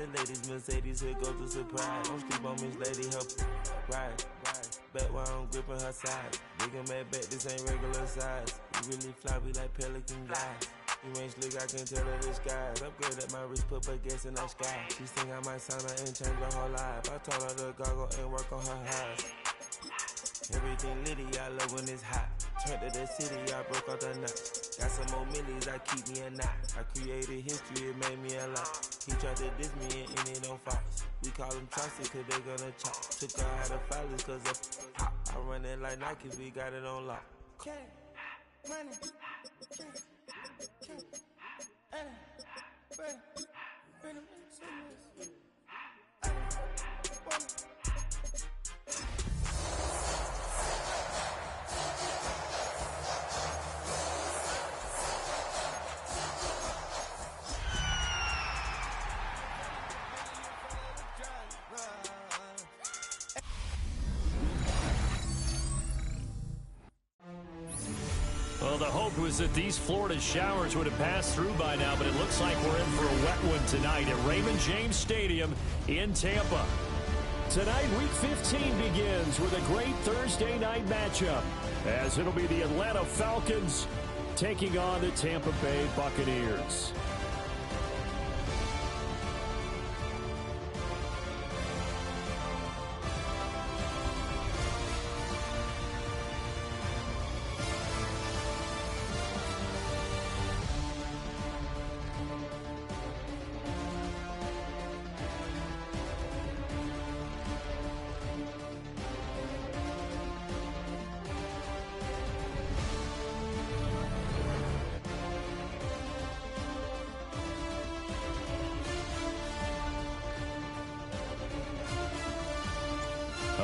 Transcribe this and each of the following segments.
said, ladies, Mercedes, here go to surprise. Don't sleep on Miss Lady, help ride. Back while I'm gripping her side. Big and mad back, this ain't regular size. We really fly, we like pelican guys. You ain't slick, I can tell her disguise. Upgrade at my wrist, put baguettes in the sky. She think I might sign her and change her whole life. I told her to goggle and work on her eyes. Everything litty, I love when it's hot. Turned to the city, I broke out the notch. Got some more millies, I keep me a knot. I created history, it made me a lot. He tried to diss me and it don't fox. We call them Chaucer cause they gonna chop. Took her out of filers cause of hot. I run it like Nike, we got it on lock. Okay, money. Well, the hope was that these Florida showers would have passed through by now, but it looks like we're in for a wet one tonight at Raymond James Stadium in Tampa. Tonight, Week 15 begins with a great Thursday night matchup, as it'll be the Atlanta Falcons taking on the Tampa Bay Buccaneers.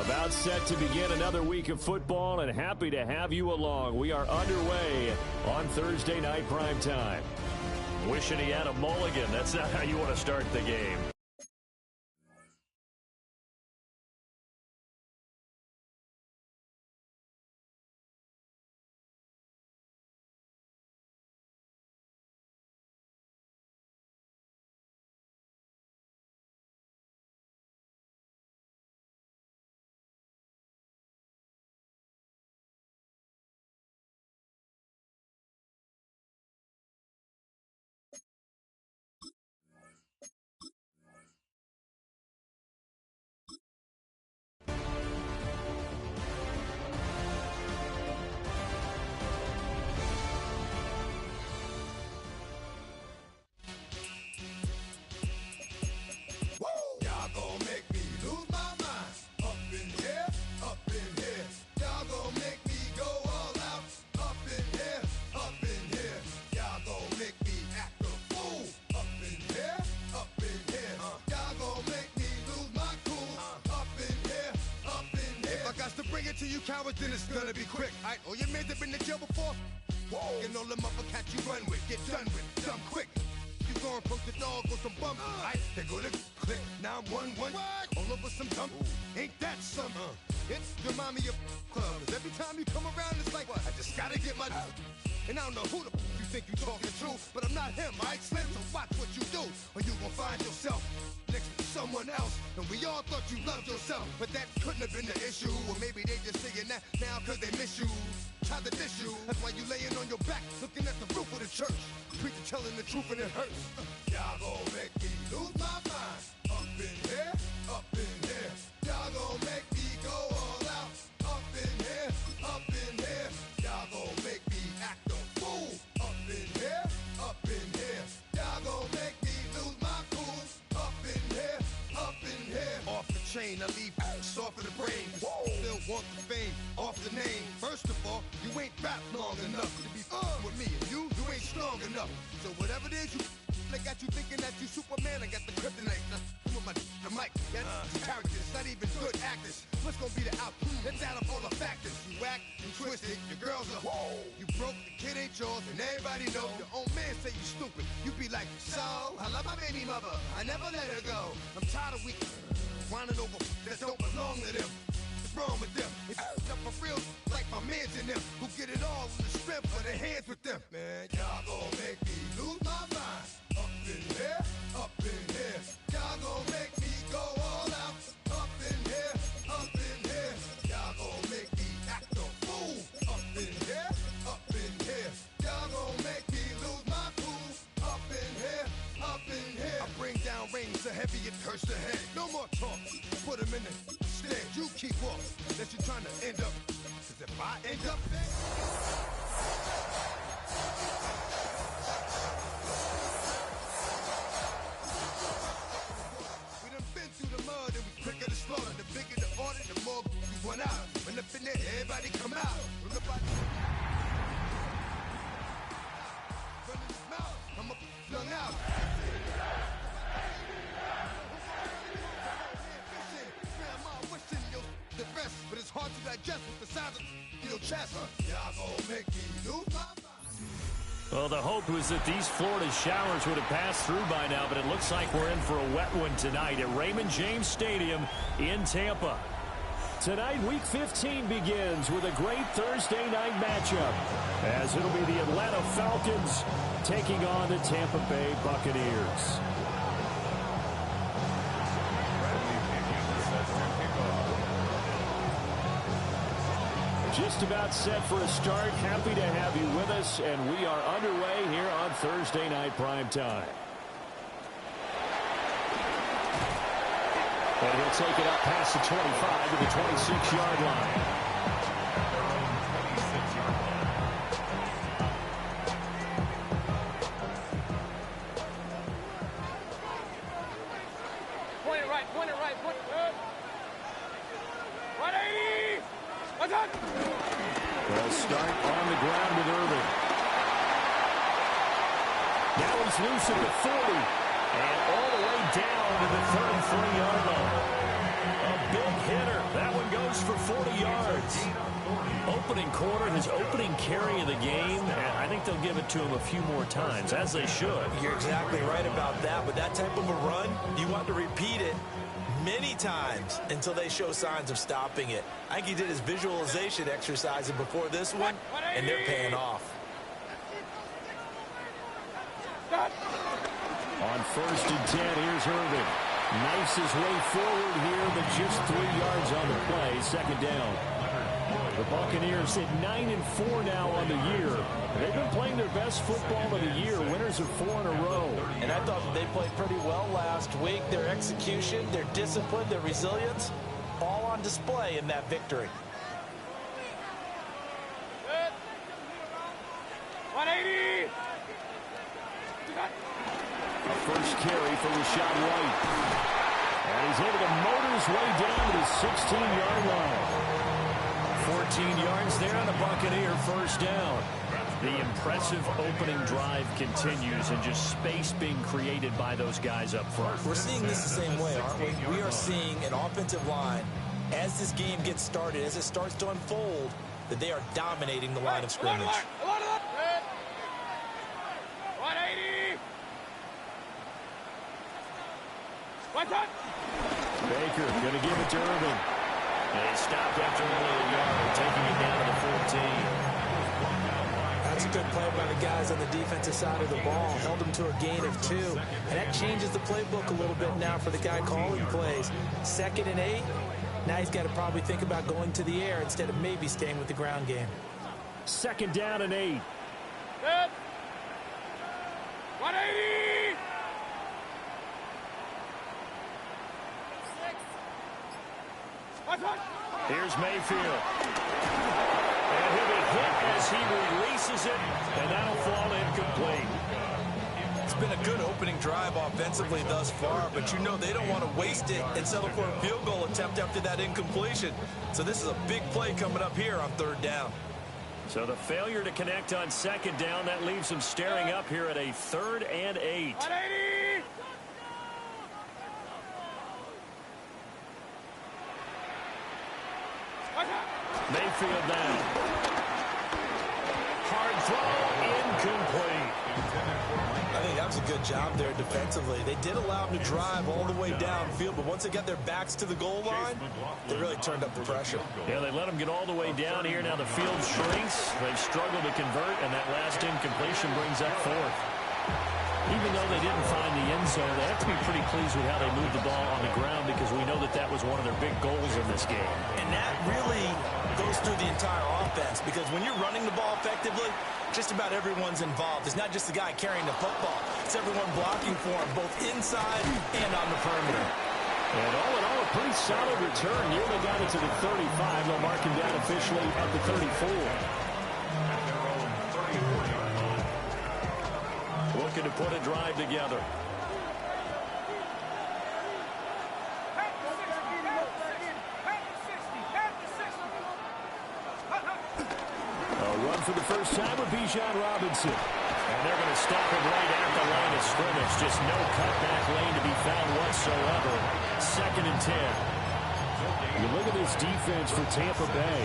About set to begin another week of football, and happy to have you along. We are underway on Thursday night primetime. Wishing he had a mulligan. That's not how you want to start the game. To you cowards, then it's gonna be quick. Aight, all your men have been to jail before. Whoa, and all them other cats you run with, get done with, dumb quick. You gon' approach the dog with some bump. Aight, they go to click 911. All over some dump. Ain't that something? It's the mommy of club. 'Cause every time you come around, it's like, I just gotta get my. And I don't know who the you think you talking to, but I'm not him, aight, Slim? So watch what you do, or you gon' find yourself next to someone else. And we all thought you loved yourself, but that couldn't have been the issue. Or maybe they just saying that now cause they miss you. Try to diss you, that's why you laying on your back, looking at the roof of the church. Preacher telling the truth and it hurts. Y'all gon' make me lose my mind. Up in here, up in here. Y'all gon' make me go all out. Up in here, up in here. Y'all gon' make me act a fool. Up in here, up in here. Y'all gon' make me lose my cool. Up in here, up in here. Off the chain, I leave soft in the brain. Still want the fame, off the name. First of all, you ain't rap long enough to be with me. And you ain't strong enough. So whatever it is they got you thinking that you Superman. I got the kryptonite. With my the mic, that's characters, not even good actors. What's gonna be the outcome? Let's add up all the factors. You act, you twisted, your girls are you broke, the kid ain't yours, and everybody know. Your own man say you stupid. You be like, so I love my baby mother, I never let her go. I'm tired of weak whining over that don't belong to them. What's wrong with them? It's up for real, like my mans in them, who get it all in the strength of their hands with them. Man, y'all gon' make me lose my mind. Up in here, up in here. Y'all gon' I bring down rain so heavy it hurts the head. No more talk. Put him in the stand. You keep off. Unless you're trying to end up. Cause if I end up there. We done been through the mud and we quicker to slaughter. The bigger the order, the more we run out. When up in there, everybody come out. When nobody running his mouth, I'm up flung out. But it's hard to digest with the sound of your chest. Y'all gonna make me lose my mind. Well, the hope was that these Florida showers would have passed through by now, but it looks like we're in for a wet one tonight at Raymond James Stadium in Tampa. Tonight, Week 15 begins with a great Thursday night matchup, as it'll be the Atlanta Falcons taking on the Tampa Bay Buccaneers. Just about set for a start. Happy to have you with us, and we are underway here on Thursday Night Prime Time. And he'll take it up past the 25 to the 26-yard line. Point it right, point it right, point it right. 180! What's up? They'll start on the ground with Irvin. Now he's loose at the 40. And all the way down to the 33-yard line. A big hitter. That one goes for 40 yards. Opening quarter, his opening carry of the game, and I think they'll give it to him a few more times, as they should. You're exactly right about that. With that type of a run, you want to repeat it many times until they show signs of stopping it. I think he did his visualization exercise before this one, and they're paying off. On 1st and 10, here's Irvin. Knifes his way forward here, but just 3 yards on the play. Second down. The Buccaneers hit 9-4 now on the year. They've been playing their best football of the year. Winners of 4 in a row. And I thought they played pretty well last week. Their execution, their discipline, their resilience, all on display in that victory. 180! A first carry for Rashad White. And he's able to motor his way down to the 16-yard line. 14 yards there on the Buccaneer first down. The impressive opening drive continues, and just space being created by those guys up front. We're seeing this the same way, aren't we? We are seeing an offensive line, as this game gets started, as it starts to unfold, that they are dominating the line of scrimmage. 180! Baker going to give it to Irvin. And he stopped after only a yard, taking it down to the 14. That's a good play by the guys on the defensive side of the ball. Held them to a gain of 2. And that changes the playbook a little bit now for the guy calling plays. 2nd and 8. Now he's got to probably think about going to the air instead of maybe staying with the ground game. 2nd down and 8. 180! Here's Mayfield. And he'll be hit as he releases it, and that'll fall incomplete. It's been a good opening drive offensively thus far, but you know they don't want to waste it and settle for a field goal attempt after that incompletion. So this is a big play coming up here on 3rd down. So the failure to connect on 2nd down, that leaves him staring up here at a 3rd and 8. 180! Mayfield down. Hard throw, incomplete. I think that was a good job there defensively. They did allow him to drive all the way downfield, but once they got their backs to the goal line, they really turned up the pressure. Yeah, they let him get all the way down here. Now the field shrinks. They've struggled to convert, and that last incompletion brings up 4th. Even though they didn't find the end zone, they have to be pretty pleased with how they moved the ball on the ground because we know that that was one of their big goals in this game. And that really goes through the entire offense because when you're running the ball effectively, just about everyone's involved. It's not just the guy carrying the football. It's everyone blocking for him, both inside and on the perimeter. And all in all, a pretty solid return. Nearly got it to the 35. They'll mark him down officially at the 34. Looking to put a drive together. A run for the first time with Bijan Robinson. And they're going to stop him right at the line of scrimmage. Just no cutback lane to be found whatsoever. 2nd and 10. You look at this defense for Tampa Bay.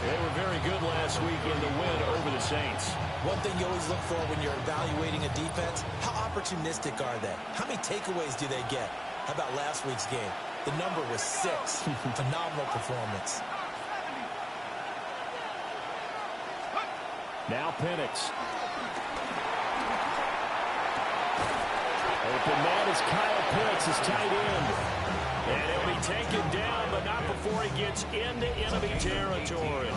They were very good last week in the win over the Saints. One thing you always look for when you're evaluating a defense, how opportunistic are they? How many takeaways do they get? How about last week's game? The number was 6. Phenomenal performance. Now Penix. Open man is Kyle Pitts, his tight end. And he'll be taken down, but not before he gets into enemy territory.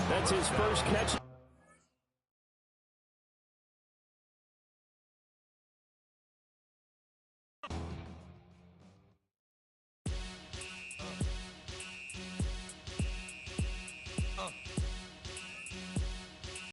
That's his first catch.